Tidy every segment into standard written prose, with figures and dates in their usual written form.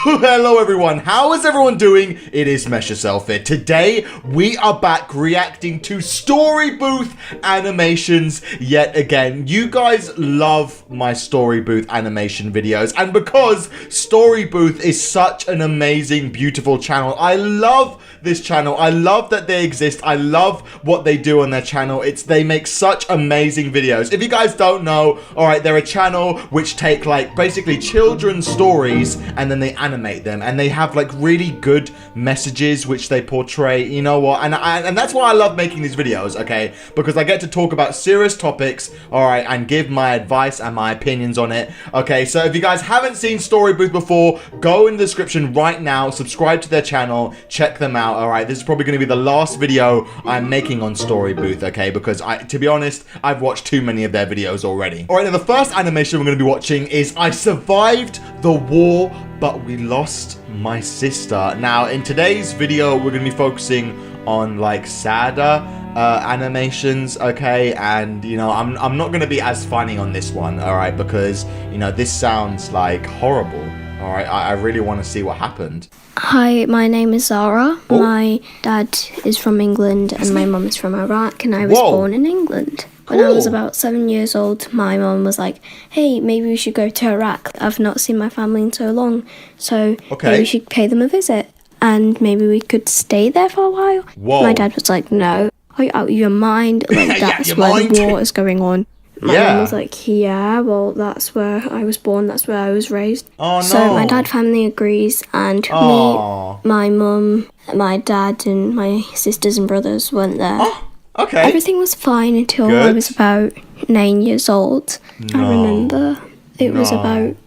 Hello everyone, how is everyone doing? It is MessYourself here. Today we are back reacting to Story Booth animations yet again. You guys love my Story Booth animation videos, and because Story Booth is such an amazing, beautiful channel, I love this channel. I love that they exist. I love what they do on their channel. They make such amazing videos. If you guys don't know, alright, they're a channel which take like basically children's stories and then they animate them, and they have like really good messages which they portray, you know what, and that's why I love making these videos, okay, because I get to talk about serious topics, alright, and give my advice and my opinions on it, okay. So if you guys haven't seen Story Booth before, go in the description right now, subscribe to their channel, check them out, alright. This is probably going to be the last video I'm making on Story Booth, okay, because to be honest, I've watched too many of their videos already. Alright, now the first animation we're going to be watching is I survived the war, but we lost my sister. Now, in today's video, we're going to be focusing on like sadder animations, okay, and you know, I'm not going to be as funny on this one, alright, because you know, this sounds like horrible. Alright, I really want to see what happened. Hi, my name is Zara. Oh. My dad is from England and my mum is from Iraq, and I was born in England. When I was about 7 years old, my mum was like, hey, maybe we should go to Iraq. I've not seen my family in so long, so maybe we should pay them a visit, and maybe we could stay there for a while. Whoa. My dad was like, no, are you out of your mind? Like, that's where the war is going on. My mum was like, yeah, well, that's where I was born, that's where I was raised. Oh, no. So my dad finally agrees, and me, my mum, my dad, and my sisters and brothers went there. Oh, okay. Everything was fine until I was about 9 years old. No. I remember it was about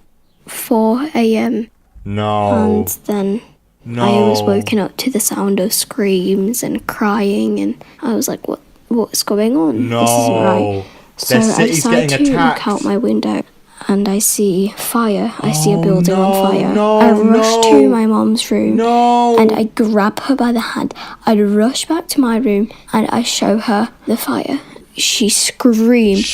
4 a.m. No. And then I was woken up to the sound of screams and crying, and I was like, what's going on? No. This isn't right. So I decided to look out my window, and I see fire. I see a building on fire. I rush to my mom's room, and I grab her by the hand. I rush back to my room, and I show her the fire. She screamed,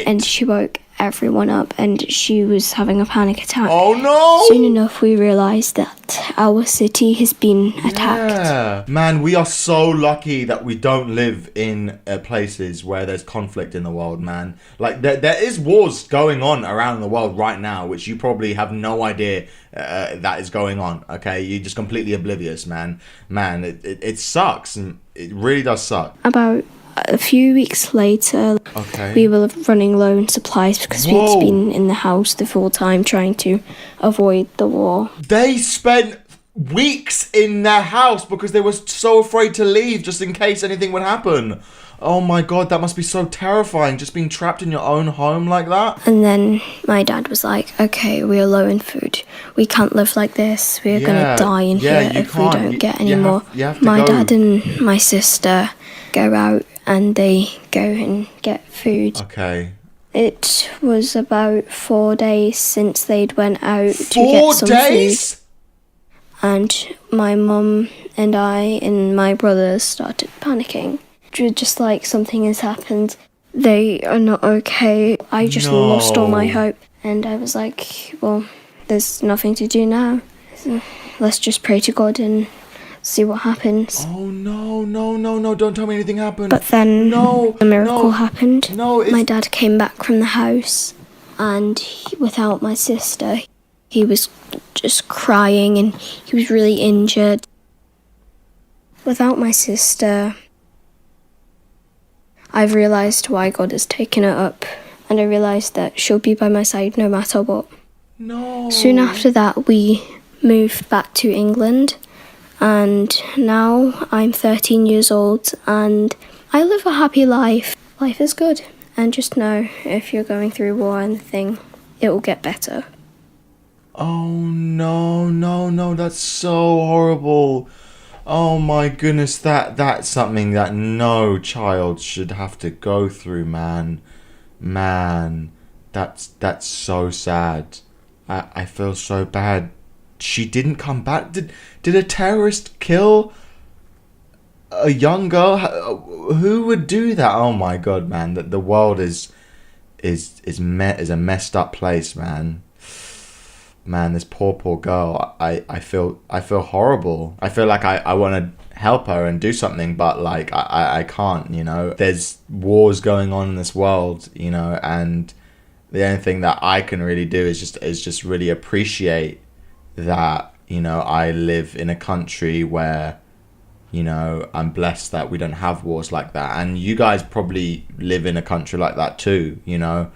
and she woke everyone up, and she was having a panic attack. Oh no! Soon enough, we realized that our city has been attacked. Yeah. Man, we are so lucky that we don't live in places where there's conflict in the world, man. Like, there is wars going on around the world right now, which you probably have no idea that is going on, okay? You're just completely oblivious, man. Man, it sucks, and it really does suck. About a few weeks later, we were running low on supplies because we'd been in the house the full time trying to avoid the war. They spent weeks in their house because they were so afraid to leave just in case anything would happen. Oh my god, that must be so terrifying, just being trapped in your own home like that. And then my dad was like, okay, we are low in food. We can't live like this. We are going to die in here if we don't get any more. My dad and my sister go out and they go and get food. Okay. It was about 4 days since they'd went out to get some food. And my mum and I and my brothers started panicking. Just like something has happened. They are not okay. I just lost all my hope. And I was like, well, there's nothing to do now. So let's just pray to God and see what happens. Oh no, don't tell me anything happened. But then a miracle happened. My dad came back from the house, and without my sister, he was just crying and he was really injured. Without my sister, I've realised why God has taken her up, and I realised that she'll be by my side no matter what. No. Soon after that, we moved back to England. And now I'm 13 years old and I live a happy life. Life is good. And just know, if you're going through war and anything, it will get better. Oh no, that's so horrible. Oh my goodness, that's something that no child should have to go through, man. Man, that's so sad. I feel so bad. She didn't come back. Did a terrorist kill a young girl? Who would do that? Oh my god, man! The world is a messed up place, man. man, this poor girl. I feel horrible. I feel like I want to help her and do something, but like I can't, you know. There's wars going on in this world, you know, and the only thing that I can really do is just really appreciate that, you know, I live in a country where, you know, I'm blessed that we don't have wars like that, and you guys probably live in a country like that too, you know.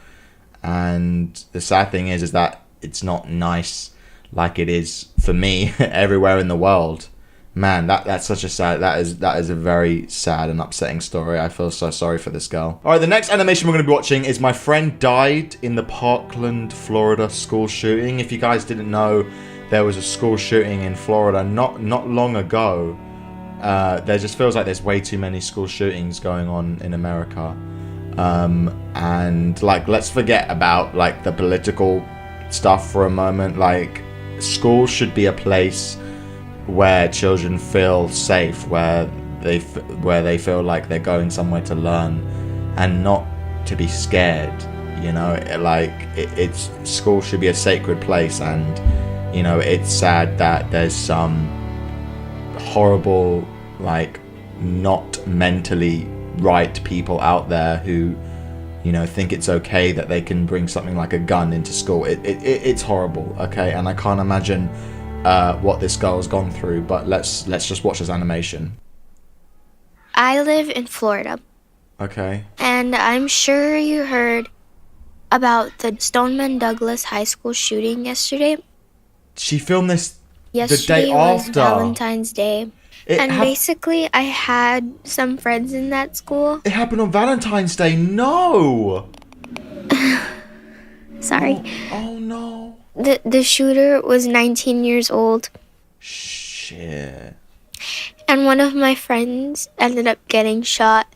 And the sad thing is that it's not nice like it is for me everywhere in the world. Man, that's such a sad, that is a very sad and upsetting story. I feel so sorry for this girl. All right, the next animation we're going to be watching is My Friend Died in the Parkland, Florida school shooting. If you guys didn't know, there was a school shooting in Florida not long ago. There just feels like there's way too many school shootings going on in America. And like, let's forget about like the political stuff for a moment. Like, school should be a place where children feel safe, where they feel like they're going somewhere to learn and not to be scared, you know. It's school should be a sacred place, and you know, it's sad that there's some horrible, like, not mentally right people out there who, you know, think it's okay that they can bring something like a gun into school. It's horrible, okay? And I can't imagine what this girl's gone through, but let's just watch this animation. I live in Florida. Okay. And I'm sure you heard about the Stoneman Douglas High School shooting yesterday. She filmed this Yesterday the day was after Valentine's Day. Basically, I had some friends in that school. It happened on Valentine's Day. No. Sorry. Oh no. The shooter was 19 years old. Shit. And one of my friends ended up getting shot.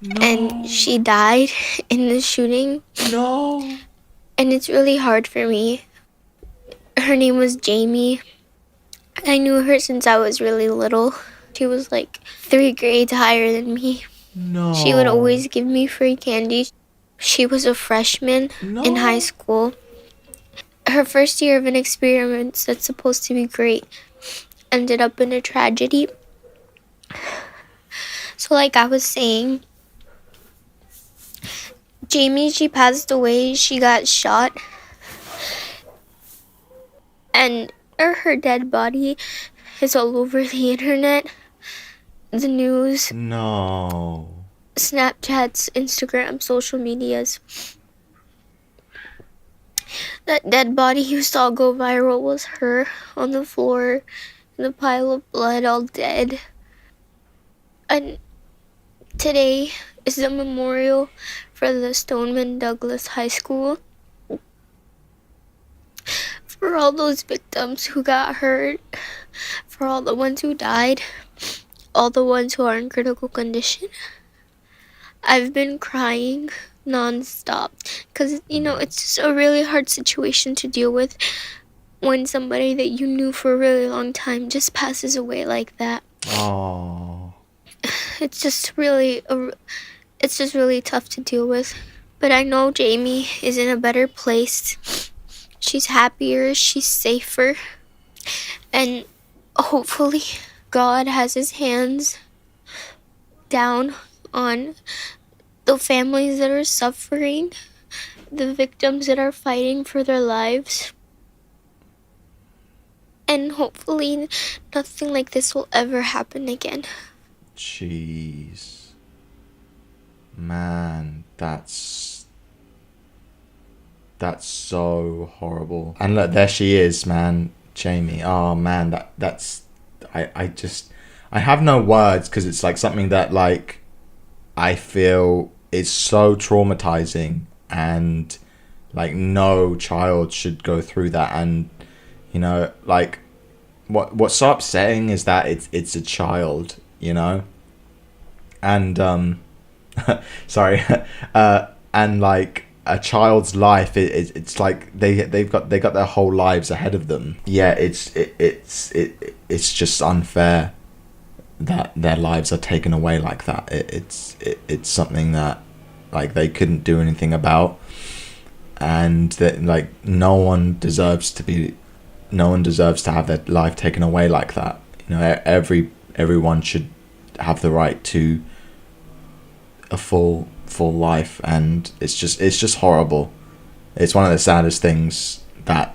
No. And she died in the shooting. No. And it's really hard for me. Her name was Jamie. I knew her since I was really little. She was like 3 grades higher than me. No. She would always give me free candy. She was a freshman in high school. Her first year of an experience that's supposed to be great ended up in a tragedy. So like I was saying, Jamie, she passed away. She got shot. And her dead body is all over the internet, the news, no, Snapchats, Instagram, social medias. That dead body you saw go viral was her on the floor in a pile of blood, all dead. And today is the memorial for the Stoneman Douglas High School. For all those victims who got hurt, for all the ones who died, all the ones who are in critical condition. I've been crying non-stop because, you know, it's just a really hard situation to deal with when somebody that you knew for a really long time just passes away like that. Oh. It's just really tough to deal with. But I know Jamie is in a better place. She's happier, she's safer, and hopefully God has his hands down on the families that are suffering, the victims that are fighting for their lives. And hopefully nothing like this will ever happen again. Jeez. Man, that's so horrible. And look, there she is, man, Jamie. Oh man, that's I have no words, because it's like something that, like, I feel is so traumatizing, and like no child should go through that. And you know, like, what's so upsetting is that it's a child, you know, and sorry, and like a child's life, it's like they've got their whole lives ahead of them. Yeah, it's just unfair that their lives are taken away like that. It's something that, like, they couldn't do anything about, and that, like, no one deserves to be no one deserves to have their life taken away like that. You know, everyone should have the right to a full life, and it's just horrible. It's one of the saddest things that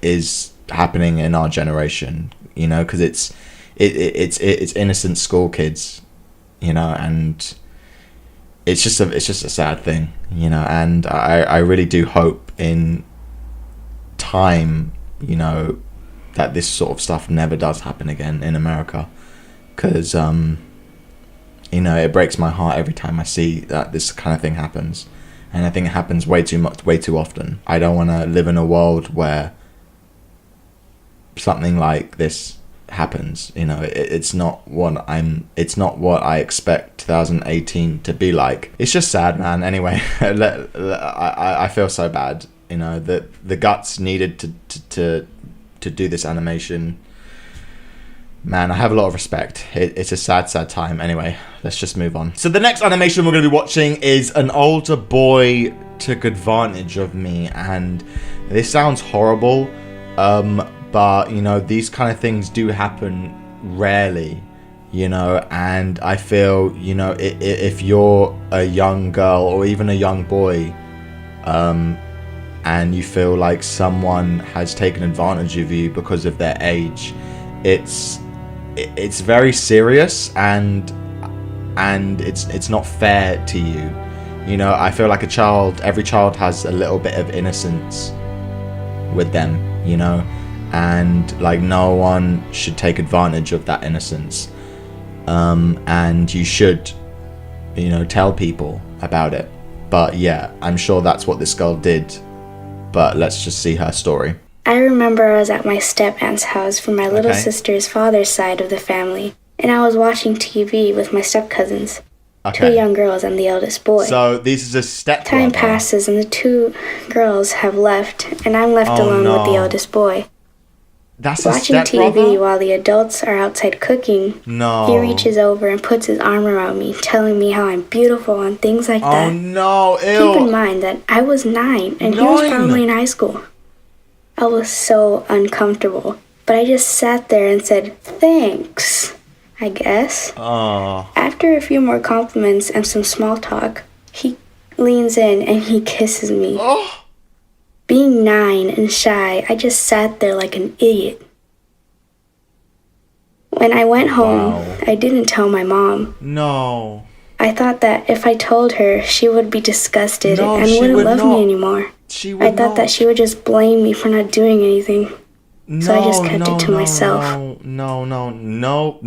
is happening in our generation, you know, because it's innocent school kids, you know, and it's just a sad thing, you know. And I really do hope in time, you know, that this sort of stuff never does happen again in America, because you know, it breaks my heart every time I see that this kind of thing happens, and I think it happens way too often. I don't want to live in a world where something like this happens. You know, it's not what I expect 2018 to be like. It's just sad, man. Anyway, I feel so bad. You know, the guts needed to do this animation. Man, I have a lot of respect. It's a sad time. Anyway, let's just move on. So the next animation we're going to be watching is an older boy took advantage of me, and this sounds horrible, but you know, these kind of things do happen rarely, you know. And I feel, you know, if you're a young girl or even a young boy, and you feel like someone has taken advantage of you because of their age, it's very serious, and it's not fair to you. You know, I feel like every child has a little bit of innocence with them, you know, and like no one should take advantage of that innocence. And you should, you know, tell people about it. But yeah, I'm sure that's what this girl did. But let's just see her story. I remember I was at my step-aunt's house from my little sister's father's side of the family, and I was watching TV with my step-cousins, 2 young girls and the eldest boy. So this is a step-brother. Time passes and the 2 girls have left, and I'm left alone with the eldest boy. That's watching a step-brother? TV while the adults are outside cooking. No. He reaches over and puts his arm around me, telling me how I'm beautiful and things like that. Oh no, ew. Keep in mind that I was 9 and he was probably in high school. I was so uncomfortable, but I just sat there and said, thanks, I guess. After a few more compliments and some small talk, he leans in and he kisses me. Being 9 and shy, I just sat there like an idiot. When I went home, I didn't tell my mom. No. I thought that if I told her, she would be disgusted and wouldn't love me anime. I thought that she would just blame me for not doing anything. So I just kept it to myself. No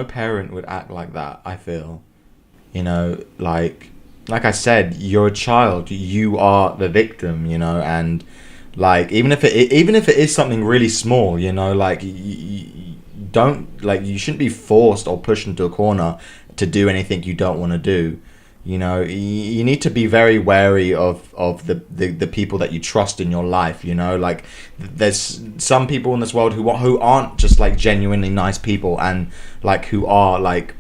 parent would act like that, I feel. You know, like I said, you're a child. You are the victim, you know, and like even if it is something really small, you know, like you shouldn't be forced or pushed into a corner to do anything you don't want to do. You know, you need to be very wary of the people that you trust in your life. You know, like there's some people in this world who aren't just like genuinely nice people, and like who are like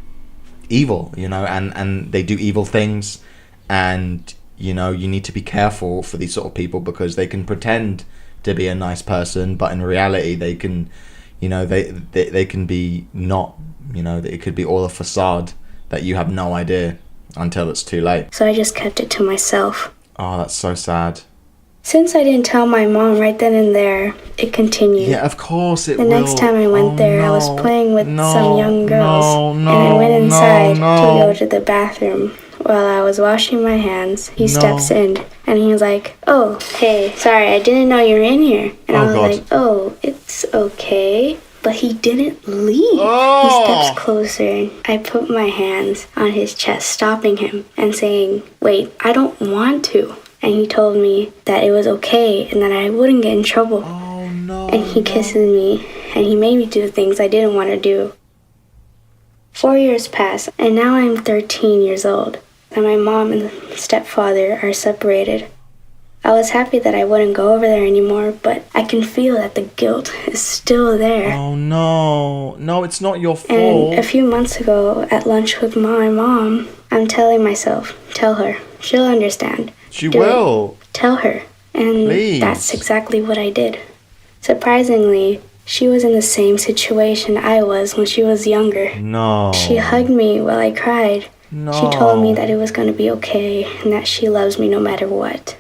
evil. You know, and they do evil things, and you know, you need to be careful for these sort of people, because they can pretend to be a nice person, but in reality they can, you know, they can be not. You know, it could be all a facade that you have no idea until it's too late. So I just kept it to myself. Oh, that's so sad. Since I didn't tell my mom right then and there, it continued. Yeah, of course it will. The next time I went there, I was playing with some young girls, and I went inside to go to the bathroom. While I was washing my hands, he steps in, and he was like, oh, hey, sorry, I didn't know you were in here. And I was like, oh, it's okay. But he didn't leave. He steps closer, and I put my hands on his chest, stopping him and saying, wait, I don't want to. And he told me that it was okay and that I wouldn't get in trouble. Oh, no. And he kisses me, and he made me do things I didn't want to do. 4 years pass, and now I'm 13 years old, and my mom and stepfather are separated. I was happy that I wouldn't go over there anymore, but I can feel that the guilt is still there. Oh no. No, it's not your fault. And a few months ago, at lunch with my mom, I'm telling myself, tell her. She'll understand. She will. Tell her. And please. That's exactly what I did. Surprisingly, she was in the same situation I was when she was younger. No. She hugged me while I cried. No. She told me that it was going to be okay and that she loves me no matter what.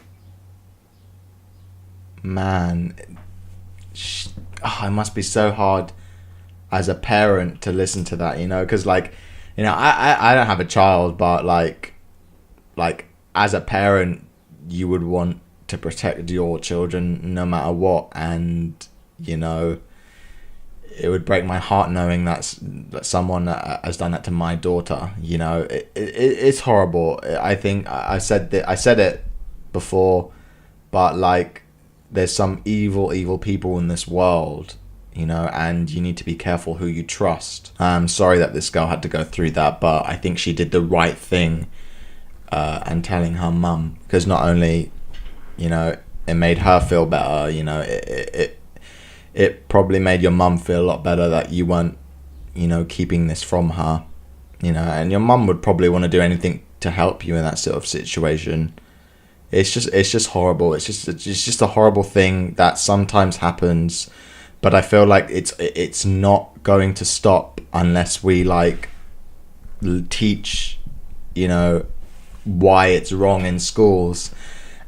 Man, it must be so hard as a parent to listen to that, you know, because like, you know, I don't have a child, but like as a parent, you would want to protect your children no matter what, and you know, it would break my heart knowing that someone has done that to my daughter. You know, it's horrible. I think I said it before, but like, there's some evil people in this world, you know, and you need to be careful who you trust. I'm sorry that this girl had to go through that, but I think she did the right thing, and telling her mum, because not only, you know, it made her feel better, you know, it probably made your mum feel a lot better that you weren't, you know, keeping this from her, you know, and your mum would probably want to do anything to help you in that sort of situation. It's just horrible. It's just a horrible thing that sometimes happens, but I feel like it's not going to stop unless we like teach, you know, why it's wrong in schools.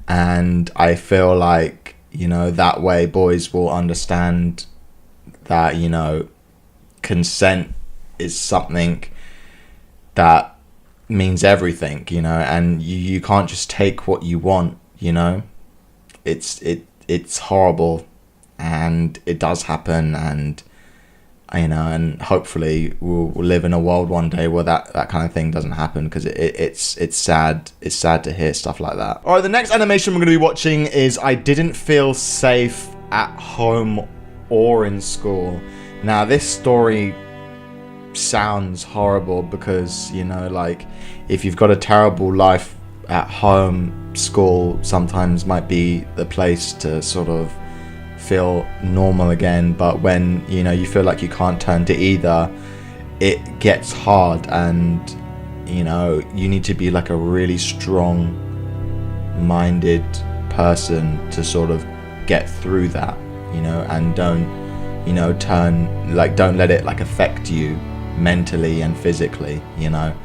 And I feel like, you know, that way boys will understand that, you know, consent is something that means everything, you know, and you can't just take what you want, you know. It's horrible, and it does happen, and you know, and hopefully we'll live in a world one day where that kind of thing doesn't happen, because it's sad. It's sad to hear stuff like that. All right, the next animation we're going to be watching is I Didn't Feel Safe at Home or in School. Now, this story sounds horrible because, you know, like, if you've got a terrible life at home, school sometimes might be the place to sort of feel normal again. But when, you know, you feel like you can't turn to either, it gets hard, and, you know, you need to be like a really strong minded person to sort of get through that, you know, and don't let it like affect you mentally and physically, you know.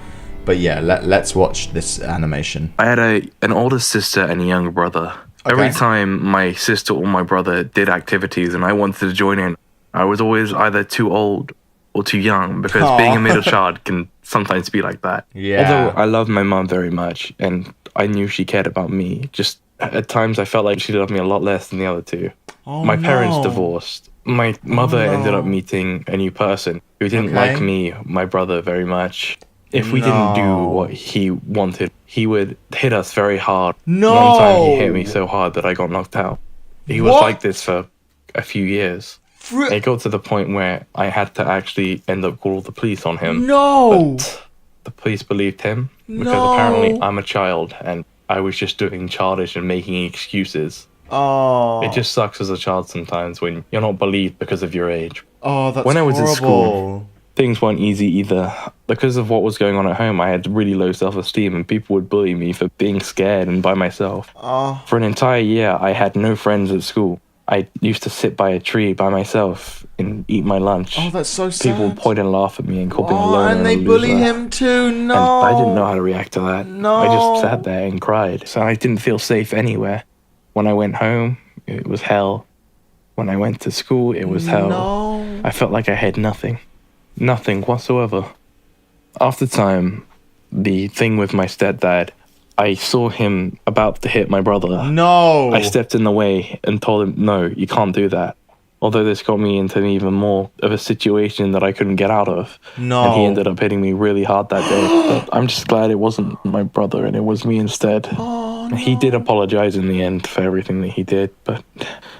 But yeah, let's watch this animation. I had an older sister and a younger brother. Okay. Every time my sister or my brother did activities and I wanted to join in, I was always either too old or too young, because being a middle child can sometimes be like that. Yeah. Although I love my mom very much and I knew she cared about me, just at times I felt like she loved me a lot less than the other two. My parents divorced. My mother ended up meeting a new person who didn't like me, my brother, very much. If we didn't do what he wanted, he would hit us very hard. No. One time he hit me so hard that I got knocked out. He was like this for a few years. It got to the point where I had to actually end up calling the police on him. No. But the police believed him because apparently I'm a child and I was just doing childish and making excuses. Oh. It just sucks as a child sometimes when you're not believed because of your age. Oh, that's When I was horrible. at school, things weren't easy either. Because of what was going on at home, I had really low self-esteem and people would bully me for being scared and by myself. Oh. For an entire year, I had no friends at school. I used to sit by a tree by myself and eat my lunch. Oh, that's so sad. People would point and laugh at me and call me alone. And they bully him too. No. And I didn't know how to react to that. No. I just sat there and cried. So I didn't feel safe anywhere. When I went home, it was hell. When I went to school, it was hell. No. I felt like I had nothing. Nothing whatsoever. After time, the thing with my stepdad, I saw him about to hit my brother. No. I stepped in the way and told him, no, you can't do that. Although this got me into even more of a situation that I couldn't get out of. No. And he ended up hitting me really hard that day. But I'm just glad it wasn't my brother and it was me instead. Oh, no. He did apologize in the end for everything that he did, but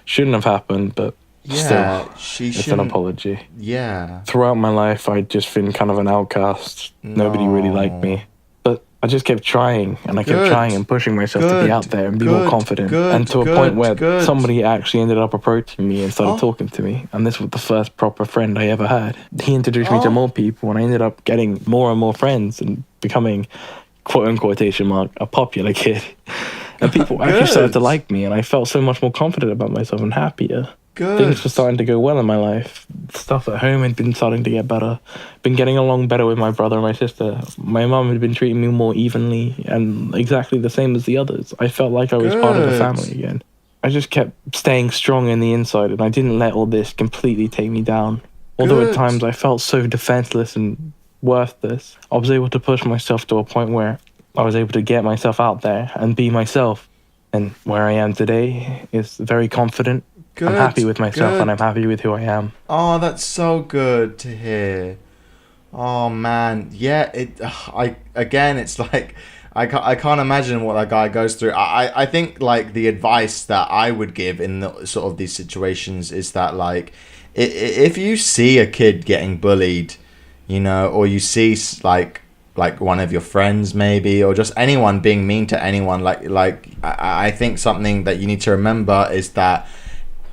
shouldn't have happened, but still, it's an apology. Yeah. Throughout my life, I'd just been kind of an outcast. Nobody really liked me. But I just kept trying, and I kept trying and pushing myself to be out there and be more confident. And to a point where somebody actually ended up approaching me and started talking to me. And this was the first proper friend I ever had. He introduced me to more people, and I ended up getting more and more friends and becoming, quotation mark, a popular kid. And people actually started to like me, and I felt so much more confident about myself and happier. Things were starting to go well in my life. Stuff at home had been starting to get better. Been getting along better with my brother and my sister. My mum had been treating me more evenly and exactly the same as the others. I felt like I was part of the family again. I just kept staying strong in the inside, and I didn't let all this completely take me down. Although at times I felt so defenseless and worthless, I was able to push myself to a point where I was able to get myself out there and be myself. And where I am today is very confident. I'm happy with myself and I'm happy with who I am. Oh, that's so good to hear. Oh man, yeah. It's like I can't imagine what that guy goes through. I think like the advice that I would give in the, sort of these situations is that like if you see a kid getting bullied, you know, or you see like one of your friends maybe, or just anyone being mean to anyone, I think something that you need to remember is that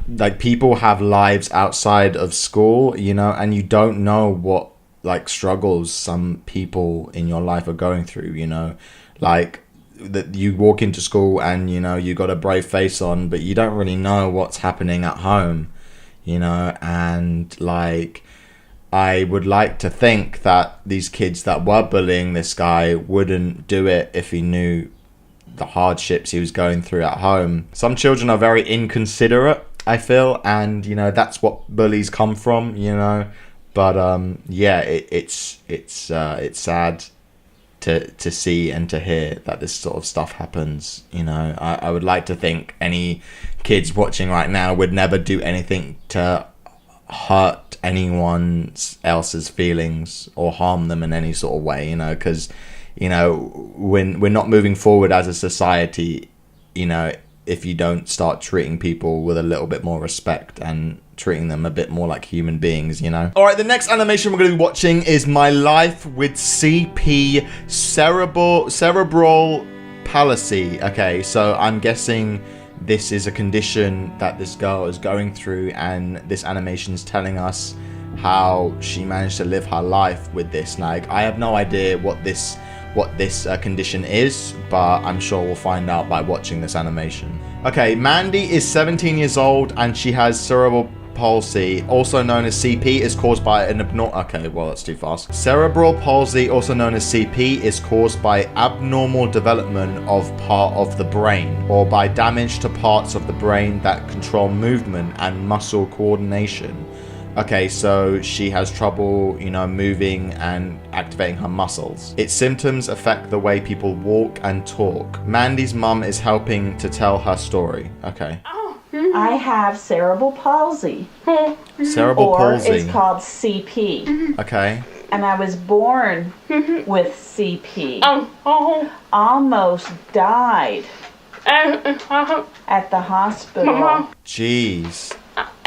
like people have lives outside of school, you know, and you don't know what like struggles some people in your life are going through, you know, like that you walk into school and, you know, you got a brave face on, but you don't really know what's happening at home, you know. And like I would like to think that these kids that were bullying this guy wouldn't do it if he knew the hardships he was going through at home. Some children are very inconsiderate, I feel, and you know that's what bullies come from, you know. But yeah, it's sad to see and to hear that this sort of stuff happens. You know, I would like to think any kids watching right now would never do anything to hurt anyone else's feelings or harm them in any sort of way. You know, because you know when we're not moving forward as a society, you know, if you don't start treating people with a little bit more respect and treating them a bit more like human beings, you know. All right, the next animation we're going to be watching is My Life with CP, cerebral palsy. Okay, so I'm guessing this is a condition that this girl is going through, and this animation is telling us how she managed to live her life with this. Like, I have no idea what this condition is, but I'm sure we'll find out by watching this animation. Okay, Mandy is 17 years old and she has cerebral palsy, also known as CP, is caused by an okay, well that's too fast. Cerebral palsy, also known as CP, is caused by abnormal development of part of the brain or by damage to parts of the brain that control movement and muscle coordination. Okay, so she has trouble, you know, moving and activating her muscles. Its symptoms affect the way people walk and talk. Mandy's mum is helping to tell her story. Okay. I have cerebral palsy. Cerebral palsy. Or it's called CP. Okay. And I was born with CP. Almost died at the hospital. Jeez.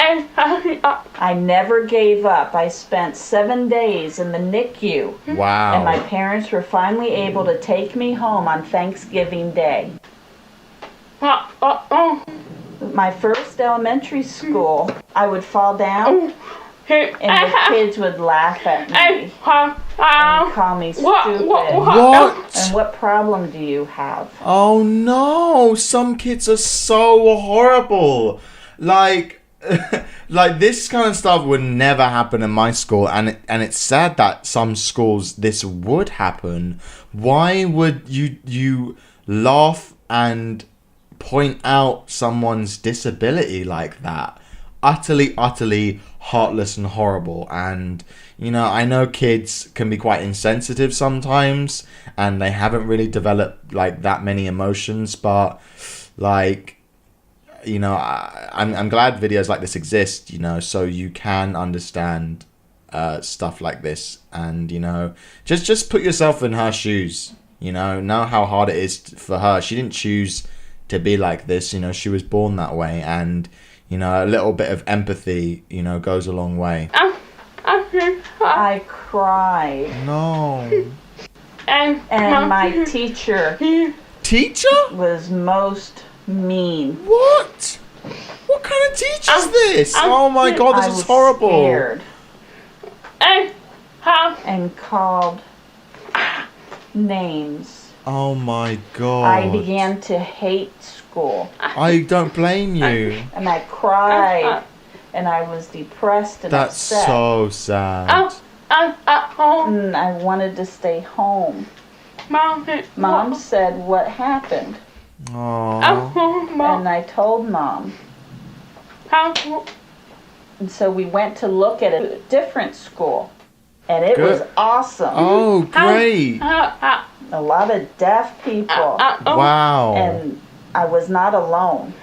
I never gave up. I spent 7 days in the NICU. Wow. And my parents were finally able to take me home on Thanksgiving Day. My first elementary school, I would fall down and the kids would laugh at me and call me stupid. What? And what problem do you have? Oh no, some kids are so horrible. Like like this kind of stuff would never happen in my school, and it's sad that some schools this would happen. Why would you laugh and point out someone's disability like that? Utterly heartless and horrible. And you know, I know kids can be quite insensitive sometimes and they haven't really developed like that many emotions, but like, you know, I'm glad videos like this exist, you know, so you can understand stuff like this. And you know, just put yourself in her shoes, you know how hard it is for her. She didn't choose to be like this, you know, she was born that way. And you know, a little bit of empathy, you know, goes a long way. I cried. No. And my teacher was most mean. What kind of teacher is this? Oh my god, this is horrible. Scared. And called names. Oh my god. I began to hate school. I don't blame you. And I cried and I was depressed and That's upset. so sad. And I wanted to stay home. Mom said, "What happened?" Aww. And I told Mom. And so we went to look at a different school. And it was awesome. Oh, great. A lot of deaf people. Wow. And I was not alone.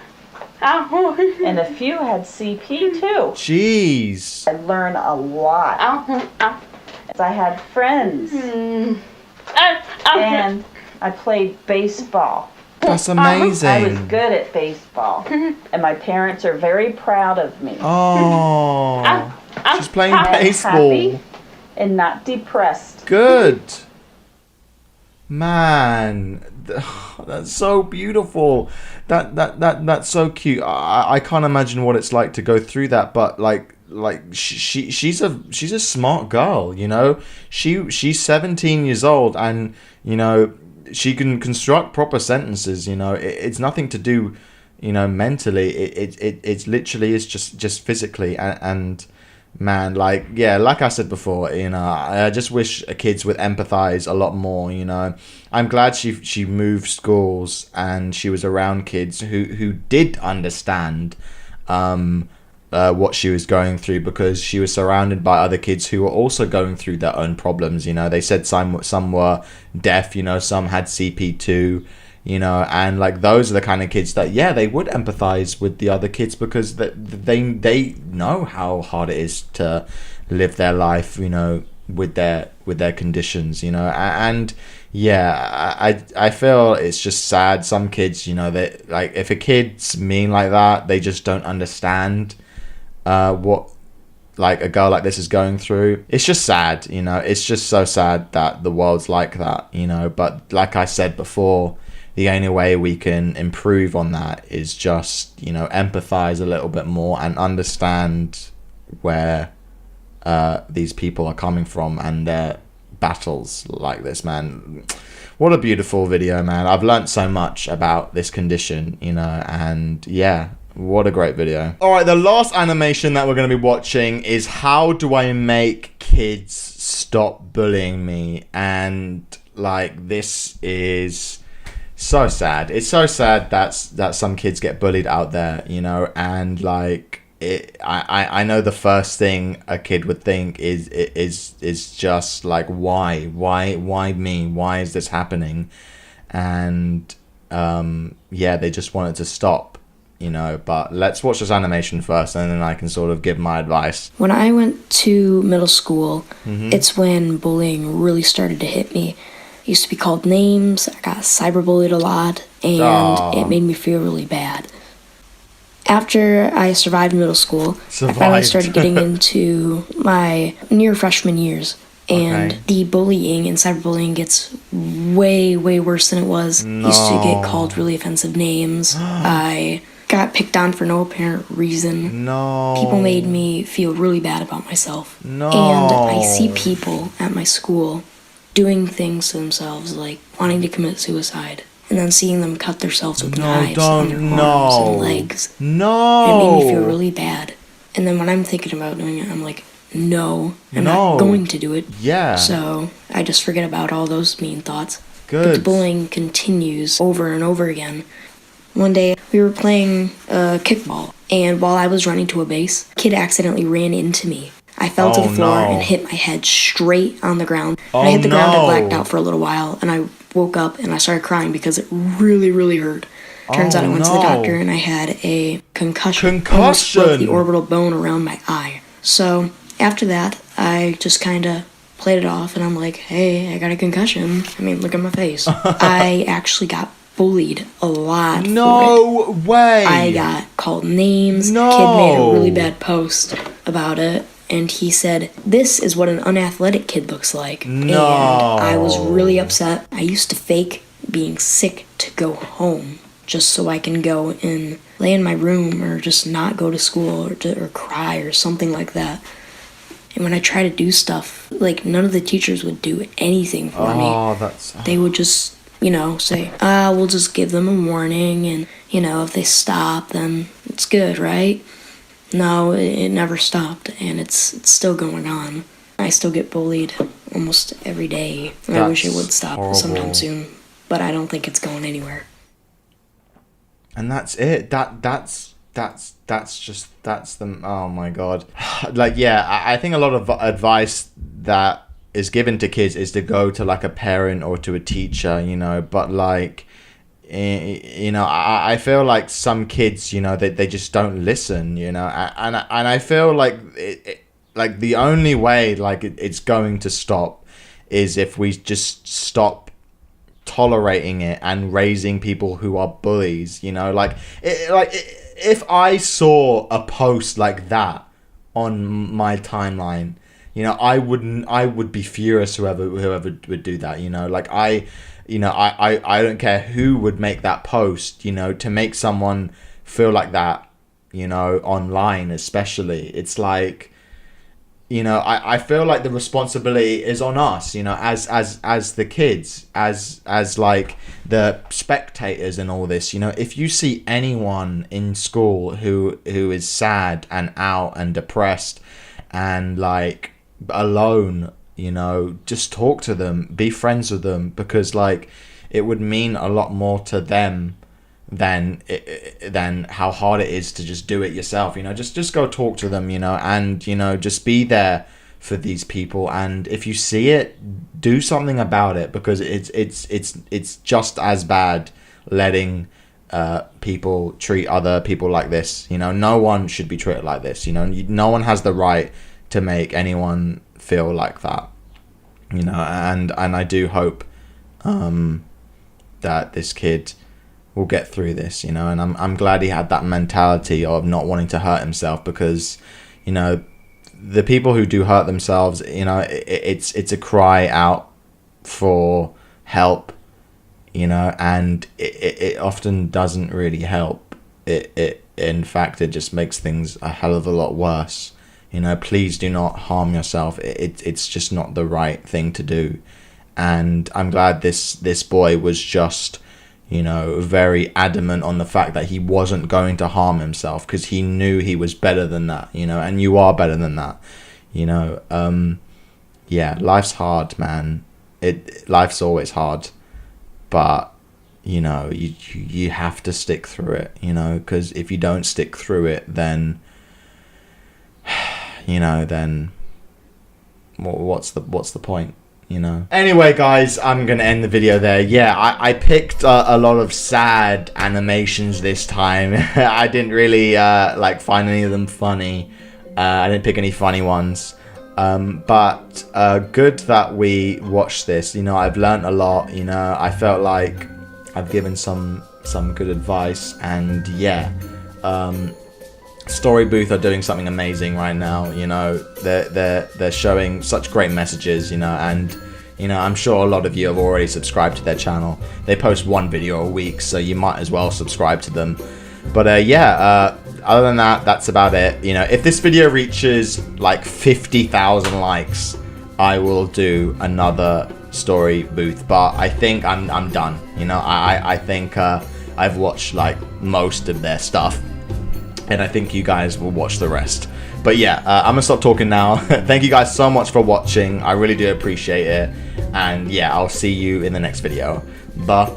And a few had CP too. Jeez. I learned a lot. I had friends. And I played baseball. That's amazing. I was good at baseball. And my parents are very proud of me. Oh. She's playing I'm baseball. happy and not depressed. Good. Man, that's so beautiful. That's so cute. I can't imagine what it's like to go through that, but like she's a smart girl, you know. She's 17 years old, and you know she can construct proper sentences. You know, it's nothing to do, you know, mentally. It's literally is just physically and man, like, yeah, like I said before, you know, I just wish kids would empathize a lot more, you know. I'm glad she moved schools and she was around kids who did understand what she was going through, because she was surrounded by other kids who were also going through their own problems, you know. They said some were deaf, you know, some had CP2, you know, and like those are the kind of kids that, yeah, they would empathize with the other kids, because they know how hard it is to live their life, you know, with their conditions, you know. And yeah, I feel it's just sad. Some kids, you know, they like, if a kid's mean like that, they just don't understand what like a girl like this is going through. It's just sad, you know. It's just so sad that the world's like that, you know. But like I said before, the only way we can improve on that is just, you know, empathize a little bit more and understand where these people are coming from and their battles like this, man. What a beautiful video, man. I've learnt so much about this condition, you know, and yeah, what a great video. All right, the last animation that we're going to be watching is How Do I Make Kids Stop Bullying Me? And like, this is so sad. It's so sad that some kids get bullied out there, you know, and like I know the first thing a kid would think is just like, why me? Why is this happening? And yeah, they just want it to stop, you know. But let's watch this animation first, and then I can sort of give my advice. When I went to middle school, it's when bullying really started to hit me. I used to be called names, I got cyberbullied a lot, and it made me feel really bad. After I survived middle school, I finally started getting into my near freshman years, and the bullying and cyberbullying gets way worse than it was. I used to get called really offensive names. I got picked on for no apparent reason. People made me feel really bad about myself. And I see people at my school doing things to themselves, like wanting to commit suicide, and then seeing them cut themselves with knives on their arms and legs. And it made me feel really bad. And then when I'm thinking about doing it, I'm like, no, I'm not going to do it. So I just forget about all those mean thoughts. But the bullying continues over and over again. One day, we were playing kickball, and while I was running to a base, a kid accidentally ran into me. I fell to the floor and hit my head straight on the ground. When I hit the ground, I blacked out for a little while, and I woke up and I started crying because it really hurt. Turns out I went to the doctor and I had a concussion. Almost broke the orbital bone around my eye. So after that, I just kind of played it off, and I'm like, hey, I got a concussion. I mean, look at my face. I actually got bullied a lot for it. No way! I got called names. No. Kid made a really bad post about it. And he said, this is what an unathletic kid looks like. No. And I was really upset. I used to fake being sick to go home just so I can go and lay in my room or just not go to school or cry or something like that. And when I try to do stuff, like, none of the teachers would do anything for me. They would just, you know, say, we'll just give them a warning, and, you know, if they stop, then it's good, right? No, it never stopped, and it's still going on. I still get bullied almost every day, and I wish it would stop sometime soon, but I don't think it's going anywhere. And that's it. That's the, oh my God. Like, yeah, I think a lot of advice that is given to kids is to go to like a parent or to a teacher, you know, but like, you know, I feel like some kids, you know, they just don't listen, you know, and I feel like like the only way like it's going to stop is if we just stop tolerating it and raising people who are bullies, you know, like if I saw a post like that on my timeline, you know, I would be furious whoever would do that, you know, like I don't care who would make that post, you know, to make someone feel like that, you know, online especially. It's like, you know, I feel like the responsibility is on us, you know, as the kids, as like the spectators and all this, you know. If you see anyone in school who is sad and out and depressed and like alone, you know, just talk to them, be friends with them, because like it would mean a lot more to them than how hard it is to just do it yourself, you know. Just go talk to them, you know, and, you know, just be there for these people. And if you see it, do something about it, because it's just as bad letting people treat other people like this, you know. No one should be treated like this, you know. No one has the right to make anyone feel like that, you know. And I do hope that this kid will get through this, you know. And I'm glad he had that mentality of not wanting to hurt himself, because, you know, the people who do hurt themselves, you know, it's a cry out for help, you know, and it often doesn't really help. It in fact, it just makes things a hell of a lot worse, you know. Please do not harm yourself. It's just not the right thing to do. And I'm glad this boy was just, you know, very adamant on the fact that he wasn't going to harm himself, because he knew he was better than that, you know. And you are better than that, you know. Yeah, life's hard, man. Life's always hard, but, you know, you have to stick through it, you know, because if you don't stick through it, then, you know, then what's the point, you know. Anyway, guys, I'm gonna end the video there. Yeah, I picked a lot of sad animations this time. I didn't really like find any of them funny. I didn't pick any funny ones, but good that we watched this, you know. I've learned a lot, you know. I felt like I've given some good advice, and yeah, Story Booth are doing something amazing right now, you know. They're showing such great messages, you know, and, you know, I'm sure a lot of you have already subscribed to their channel. They post one video a week, so you might as well subscribe to them. But yeah, other than that, that's about it. You know, if this video reaches like 50,000 likes, I will do another Story Booth. But I think I'm done, you know. I think I've watched like most of their stuff, and I think you guys will watch the rest. But yeah, I'm gonna stop talking now. Thank you guys so much for watching. I really do appreciate it. And yeah, I'll see you in the next video. Bye.